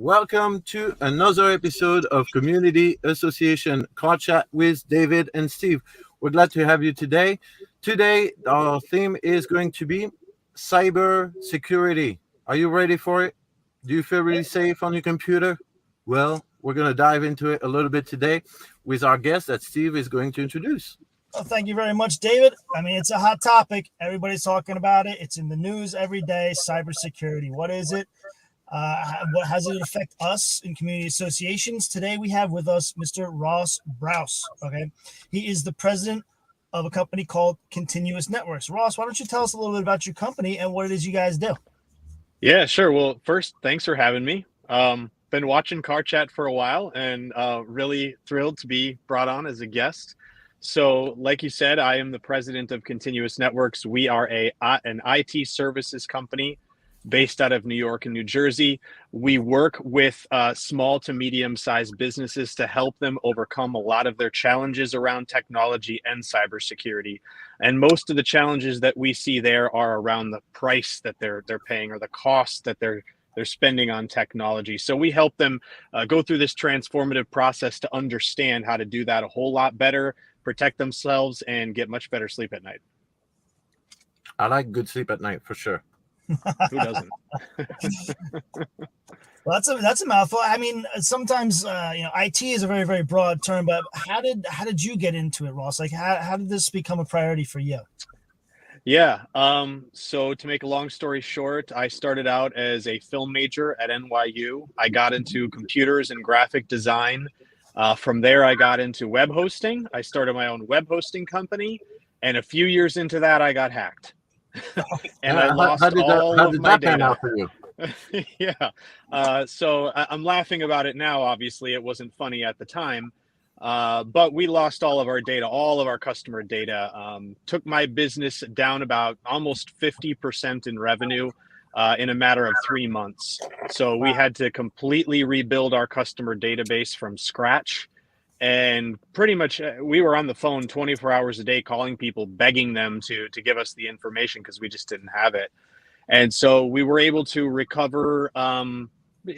Welcome to another episode of Community Association Car Chat with David and Steve. We're glad to have you today. Today, our theme is going to be cyber security. Are you ready for it? Do you feel really safe on your computer? Well, we're going to dive into it a little bit today with our guest that Steve is going to introduce. Well, thank you very much, David. I mean, it's a hot topic. Everybody's talking about it. It's in the news every day. Cybersecurity. What is it? How does it affect us in community associations? Today we have with us Mr. Ross Brouse. Okay, he is the president of a company called Continuous Networks. Ross, why don't you tell us a little bit about your company and what it is you guys do? Yeah, sure. Well, first, thanks for having me. Been watching Car Chat for a while and really thrilled to be brought on as a guest. So like you said, I am the president of Continuous Networks. We are an IT services company based out of New York and New Jersey. We work with small to medium-sized businesses to help them overcome a lot of their challenges around technology and cybersecurity. And most of the challenges that we see there are around the price that they're paying or the cost that they're spending on technology. So we help them go through this transformative process to understand how to do that a whole lot better, protect themselves, and get much better sleep at night. I like good sleep at night for sure. Who doesn't? Well, that's a mouthful. I mean, sometimes IT is a very, very broad term, but how did you get into it, Ross? Like, how did this become a priority for you? Yeah. So to make a long story short, I started out as a film major at NYU. I got into computers and graphic design. From there, I got into web hosting. I started my own web hosting company, and a few years into that, I got hacked. And I lost all of my data. For you? Yeah. So I'm laughing about it now. Obviously, it wasn't funny at the time. But we lost all of our data, all of our customer data. Took my business down about almost 50% in revenue in a matter of 3 months. So we had to completely rebuild our customer database from scratch. And pretty much we were on the phone 24 hours a day calling people, begging them to give us the information because we just didn't have it. And so we were able to recover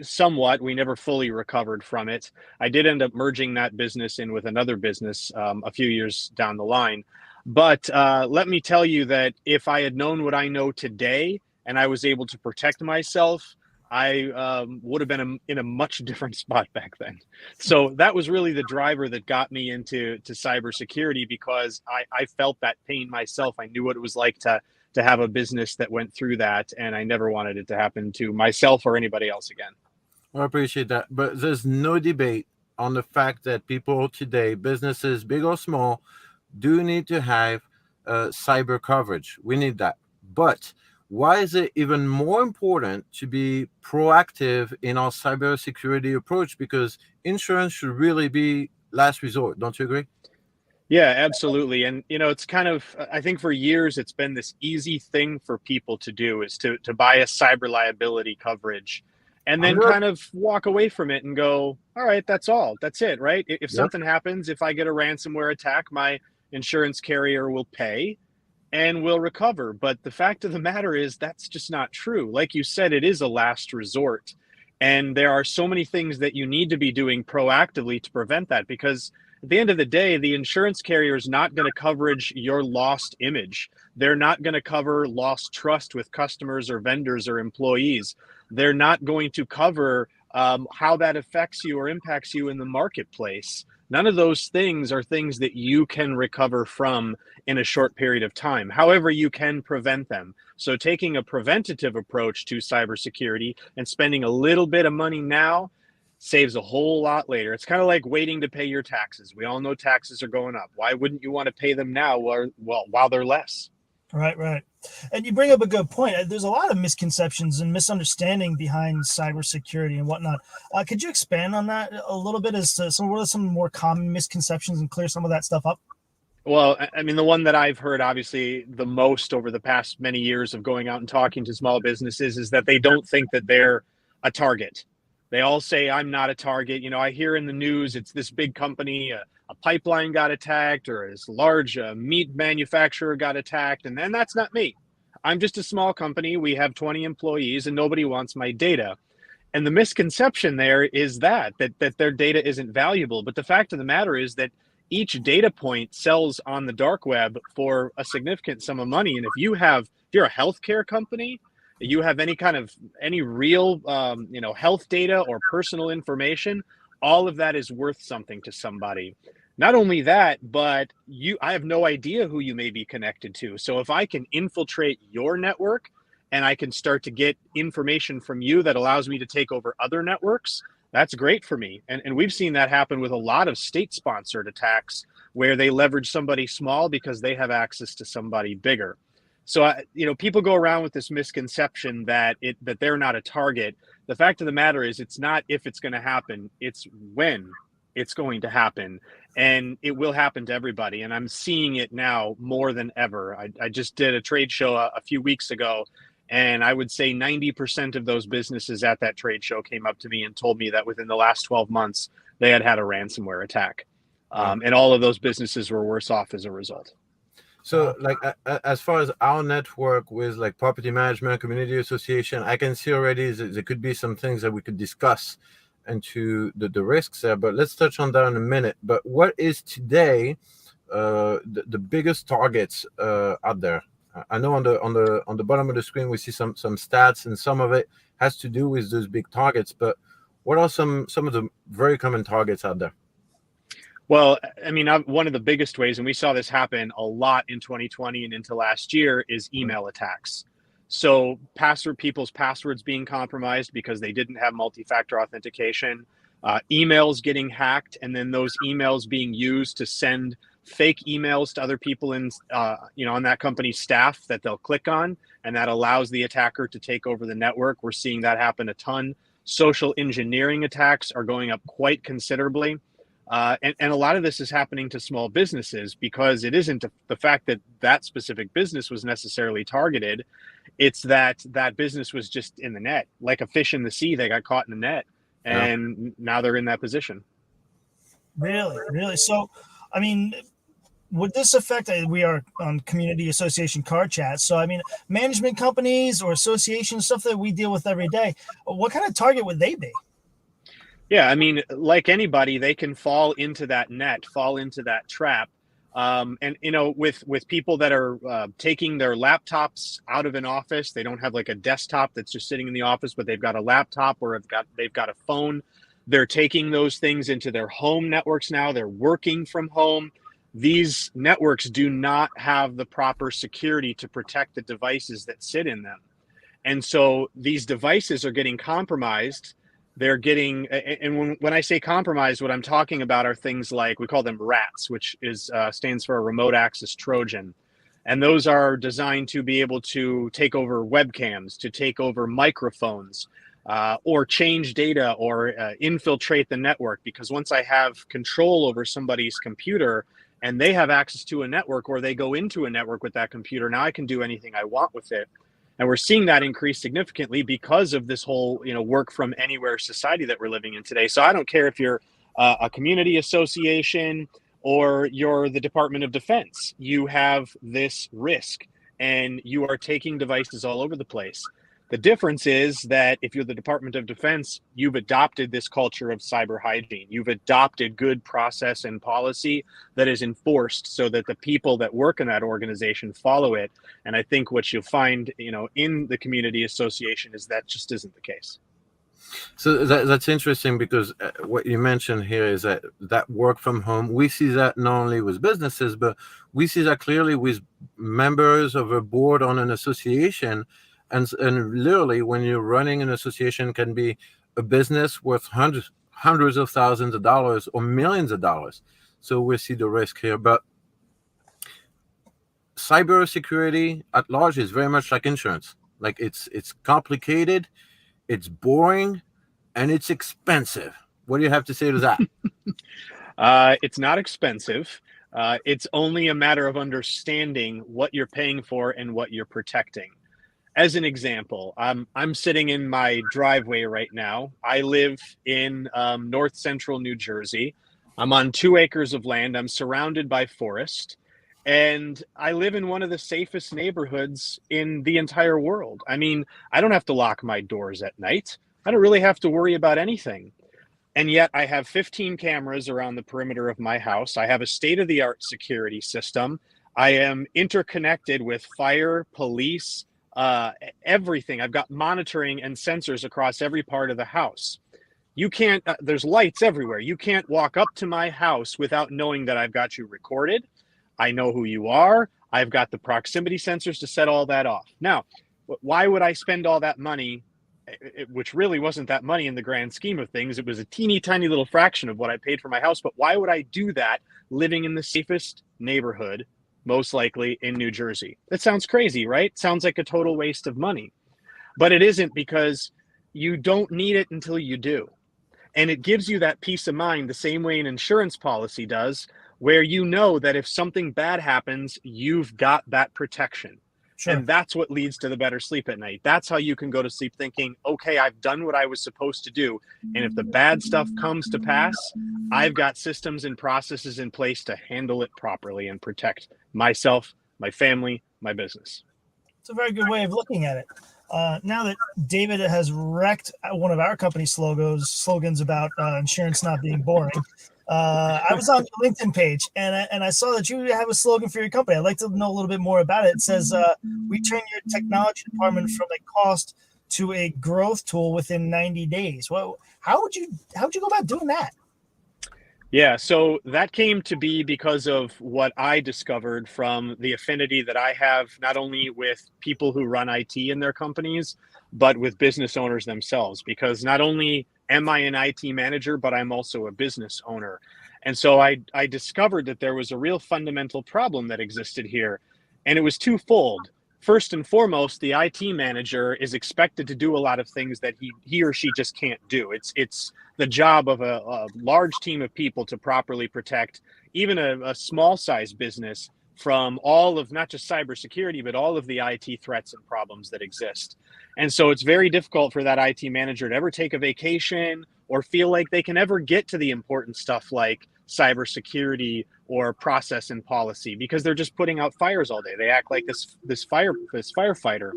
somewhat. We never fully recovered from it. I did end up merging that business in with another business a few years down the line. But let me tell you that if I had known what I know today and I was able to protect myself, I would have been in a much different spot back then. So that was really the driver that got me into cybersecurity, because I felt that pain myself. I knew what it was like to have a business that went through that, and I never wanted it to happen to myself or anybody else again. I appreciate that. But there's no debate on the fact that people today, businesses, big or small, do need to have cyber coverage. We need that. But why is it even more important to be proactive in our cybersecurity approach? Because insurance should really be last resort. Don't you agree? Yeah, absolutely. And, it's kind of, I think for years, it's been this easy thing for people to do, is to buy a cyber liability coverage and then kind of walk away from it and go, all right, that's it, right? If something happens, if I get a ransomware attack, my insurance carrier will pay and will recover. But the fact of the matter is that's just not true. Like you said, it is a last resort. And there are so many things that you need to be doing proactively to prevent that, because at the end of the day, the insurance carrier is not going to coverage your lost image. They're not going to cover lost trust with customers or vendors or employees. They're not going to cover how that affects you or impacts you in the marketplace. None of those things are things that you can recover from in a short period of time. However, you can prevent them. So taking a preventative approach to cybersecurity and spending a little bit of money now saves a whole lot later. It's kind of like waiting to pay your taxes. We all know taxes are going up. Why wouldn't you want to pay them now while they're less? Right. And you bring up a good point. There's a lot of misconceptions and misunderstanding behind cybersecurity and whatnot. Could you expand on that a little bit as to what are some more common misconceptions and clear some of that stuff up? Well, I mean, the one that I've heard obviously the most over the past many years of going out and talking to small businesses is that they don't think that they're a target. They all say, I'm not a target. I hear in the news, it's this big company, a pipeline got attacked, or this large meat manufacturer got attacked. And then that's not me. I'm just a small company. We have 20 employees and nobody wants my data. And the misconception there is that their data isn't valuable. But the fact of the matter is that each data point sells on the dark web for a significant sum of money. And if you're a healthcare company, you have any real health data or personal information, all of that is worth something to somebody. Not only that, but I have no idea who you may be connected to. So if I can infiltrate your network and I can start to get information from you that allows me to take over other networks, that's great for me. And we've seen that happen with a lot of state-sponsored attacks where they leverage somebody small because they have access to somebody bigger. So, people go around with this misconception that they're not a target. The fact of the matter is it's not if it's going to happen, it's when it's going to happen. And it will happen to everybody. And I'm seeing it now more than ever. I just did a trade show a few weeks ago, and I would say 90% of those businesses at that trade show came up to me and told me that within the last 12 months, they had a ransomware attack. And all of those businesses were worse off as a result. So, like, as far as our network with like property management, community association, I can see already there could be some things that we could discuss into the risks there. But let's touch on that in a minute. But what is today the biggest targets out there? I know on the bottom of the screen we see some stats, and some of it has to do with those big targets. But what are some of the very common targets out there? Well, I mean, one of the biggest ways, and we saw this happen a lot in 2020 and into last year, is email attacks. So people's passwords being compromised because they didn't have multi-factor authentication, emails getting hacked, and then those emails being used to send fake emails to other people on that company's staff that they'll click on, and that allows the attacker to take over the network. We're seeing that happen a ton. Social engineering attacks are going up quite considerably. And a lot of this is happening to small businesses because it isn't the fact that specific business was necessarily targeted. It's that business was just in the net, like a fish in the sea. They got caught in the net, and now they're in that position. Really. So, I mean, would this affect, we are on community association card chat. So, I mean, management companies or associations, stuff that we deal with every day, what kind of target would they be? Yeah, I mean, like anybody, they can fall into that net, fall into that trap. And with people that are taking their laptops out of an office, they don't have like a desktop that's just sitting in the office, but they've got a laptop or they've got a phone. They're taking those things into their home networks now. They're working from home. These networks do not have the proper security to protect the devices that sit in them. And so these devices are getting compromised. They're getting, and when I say compromised, what I'm talking about are things like, we call them RATs, which stands for a remote access Trojan. And those are designed to be able to take over webcams, to take over microphones, or change data or infiltrate the network. Because once I have control over somebody's computer and they have access to a network, or they go into a network with that computer, now I can do anything I want with it. And we're seeing that increase significantly because of this whole, work from anywhere society that we're living in today. So I don't care if you're a community association or you're the Department of Defense, you have this risk and you are taking devices all over the place. The difference is that if you're the Department of Defense, you've adopted this culture of cyber hygiene. You've adopted good process and policy that is enforced so that the people that work in that organization follow it. And I think what you'll find, in the community association is that just isn't the case. So that's interesting because what you mentioned here is that work from home, we see that not only with businesses, but we see that clearly with members of a board on an association. And literally, when you're running an association, can be a business worth hundreds of thousands of dollars or millions of dollars. So we see the risk here. But cybersecurity at large is very much like insurance. Like it's complicated, it's boring, and it's expensive. What do you have to say to that? It's not expensive. It's only a matter of understanding what you're paying for and what you're protecting. As an example, I'm sitting in my driveway right now. I live in north central New Jersey. I'm on 2 acres of land. I'm surrounded by forest. And I live in one of the safest neighborhoods in the entire world. I mean, I don't have to lock my doors at night. I don't really have to worry about anything. And yet I have 15 cameras around the perimeter of my house. I have a state-of-the-art security system. I am interconnected with fire, police, everything. I've got monitoring and sensors across every part of the house. You can't, there's lights everywhere. You can't walk up to my house without knowing that I've got you recorded. I know who you are. I've got the proximity sensors to set all that off. Now, why would I spend all that money, which really wasn't that money in the grand scheme of things? It was a teeny tiny little fraction of what I paid for my house. But why would I do that living in the safest neighborhood, most likely in New Jersey? That sounds crazy, right? Sounds like a total waste of money. But it isn't, because you don't need it until you do. And it gives you that peace of mind the same way an insurance policy does, where you know that if something bad happens, you've got that protection. Sure. And that's what leads to the better sleep at night. That's how you can go to sleep thinking, okay, I've done what I was supposed to do. And if the bad stuff comes to pass, I've got systems and processes in place to handle it properly and protect myself, my family, my business. It's a very good way of looking at it. Now that David has wrecked one of our company slogans about insurance not being boring, I was on your LinkedIn page and I saw that you have a slogan for your company. I'd like to know a little bit more about it. It says, "We turn your technology department from a cost to a growth tool within 90 days." Well, how would you go about doing that? Yeah, so that came to be because of what I discovered from the affinity that I have, not only with people who run IT in their companies, but with business owners themselves. Because not only am I an IT manager, but I'm also a business owner. And so I discovered that there was a real fundamental problem that existed here. And it was twofold. First and foremost, the IT manager is expected to do a lot of things that he or she just can't do. It's the job of a large team of people to properly protect even a small size business from all of not just cybersecurity, but all of the IT threats and problems that exist. And so it's very difficult for that IT manager to ever take a vacation or feel like they can ever get to the important stuff like cybersecurity or process and policy, because they're just putting out fires all day. They act like this firefighter.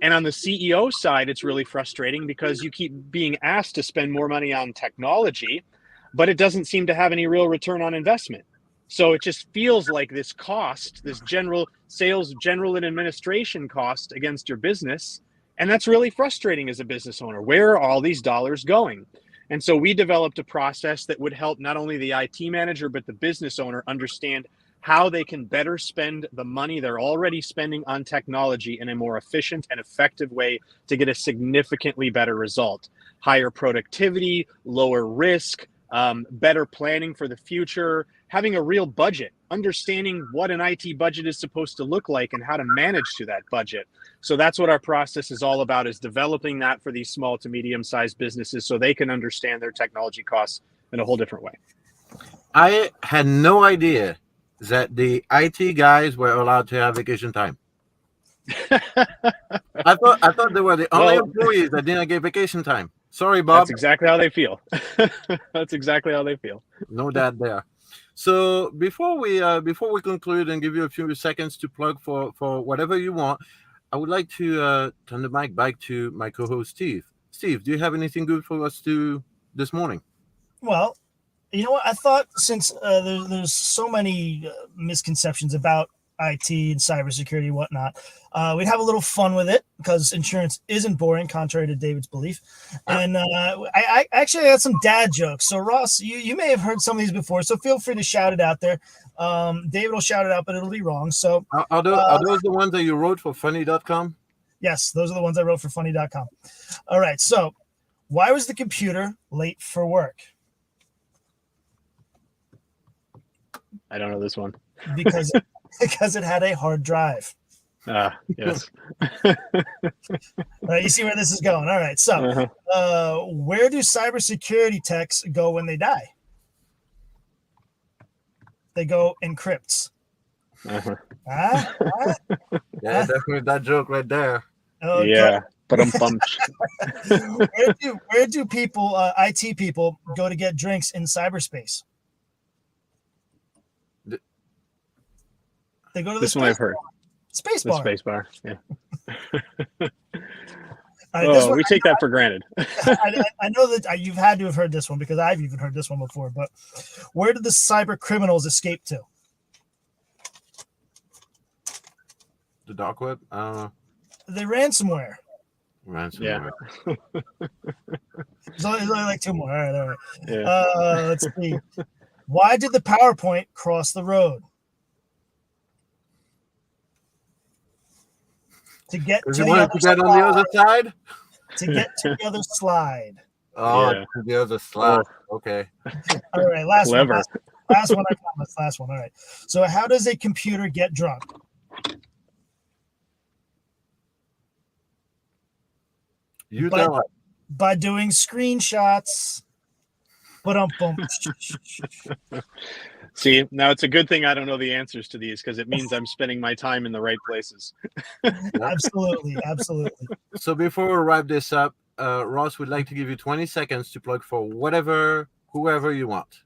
And on the CEO side, it's really frustrating because you keep being asked to spend more money on technology, but it doesn't seem to have any real return on investment. So it just feels like this cost, this general sales, general and administration cost against your business. And that's really frustrating as a business owner. Where are all these dollars going? And so we developed a process that would help not only the IT manager, but the business owner understand how they can better spend the money they're already spending on technology in a more efficient and effective way to get a significantly better result. Higher productivity, lower risk, better planning for the future, having a real budget, understanding what an IT budget is supposed to look like and how to manage to that budget. So that's what our process is all about, is developing that for these small to medium-sized businesses so they can understand their technology costs in a whole different way. I had no idea that the IT guys were allowed to have vacation time. I thought they were the only employees that didn't get vacation time. Sorry, Bob. That's exactly how they feel. That's exactly how they feel. No doubt there. So before we conclude and give you a few seconds to plug for whatever you want, I would like to turn the mic back to my co-host Steve. Steve, do you have anything good for us to this morning? Well, you know what? I thought since there's so many misconceptions about IT and cybersecurity and whatnot, we'd have a little fun with it because insurance isn't boring, contrary to David's belief. And I actually had some dad jokes. So Ross, you may have heard some of these before, so feel free to shout it out there. David will shout it out, but it'll be wrong. So are those the ones that you wrote for funny.com? Yes, those are the ones I wrote for funny.com. All right. So why was the computer late for work? I don't know this one. Because it had a hard drive. Yes. You see where this is going. All right. So where do cybersecurity techs go when they die? They go in crypts. Yeah, definitely that joke right there. Okay. Yeah. But where do people, IT people, go to get drinks in cyberspace? They go to this one I've heard. Space the bar. Space bar. Yeah. All right, this one, we take that for granted. I know that you've had to have heard this one because I've even heard this one before. But where did the cyber criminals escape to? The dark web? I don't know. The ransomware. Ransomware. Yeah. There's only like two more. All right. Yeah. Let's see. Why did the PowerPoint cross the road? To get to Does he the want other to get on the other slide. side? To get to the other slide. Oh, Yeah. to the other slide. Okay. All right, last Clever. one. Last one, I promise. Last one. All right. So, how does a computer get drunk? You tell us. By doing screenshots. Ba-dum-bum. See, now it's a good thing I don't know the answers to these because it means I'm spending my time in the right places. Absolutely. Absolutely. So before we wrap this up, Ross would like to give you 20 seconds to plug for whoever you want.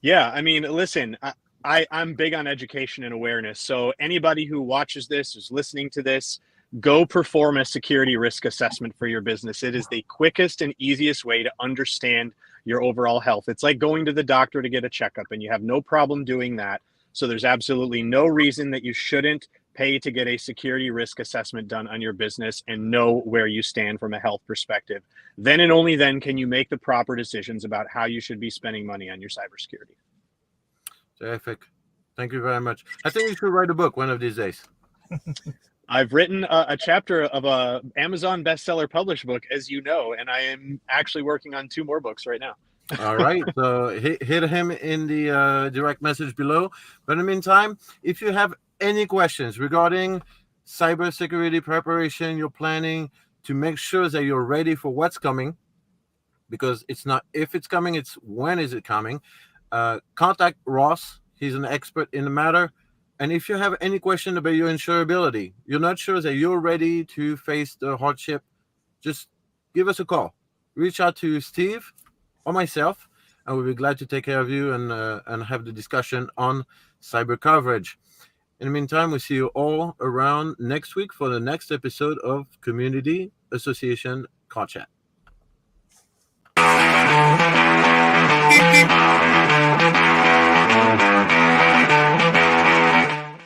Yeah, I mean, listen, I'm big on education and awareness. So anybody who watches this, who's listening to this, go perform a security risk assessment for your business. It is the quickest and easiest way to understand your overall health. It's like going to the doctor to get a checkup, and you have no problem doing that. So there's absolutely no reason that you shouldn't pay to get a security risk assessment done on your business and know where you stand from a health perspective. Then and only then can you make the proper decisions about how you should be spending money on your cybersecurity. Terrific. Thank you very much. I think you should write a book one of these days. I've written a chapter of a Amazon bestseller published book, as you know, and I am actually working on 2 more books right now. All right. So hit him in the direct message below. But in the meantime, if you have any questions regarding cybersecurity preparation, you're planning to make sure that you're ready for what's coming, because it's not if it's coming, it's when is it coming. Contact Ross. He's an expert in the matter. And if you have any question about your insurability, you're not sure that you're ready to face the hardship, just give us a call. Reach out to Steve or myself, and we'll be glad to take care of you and have the discussion on cyber coverage. In the meantime, we'll see you all around next week for the next episode of Community Association Call Chat.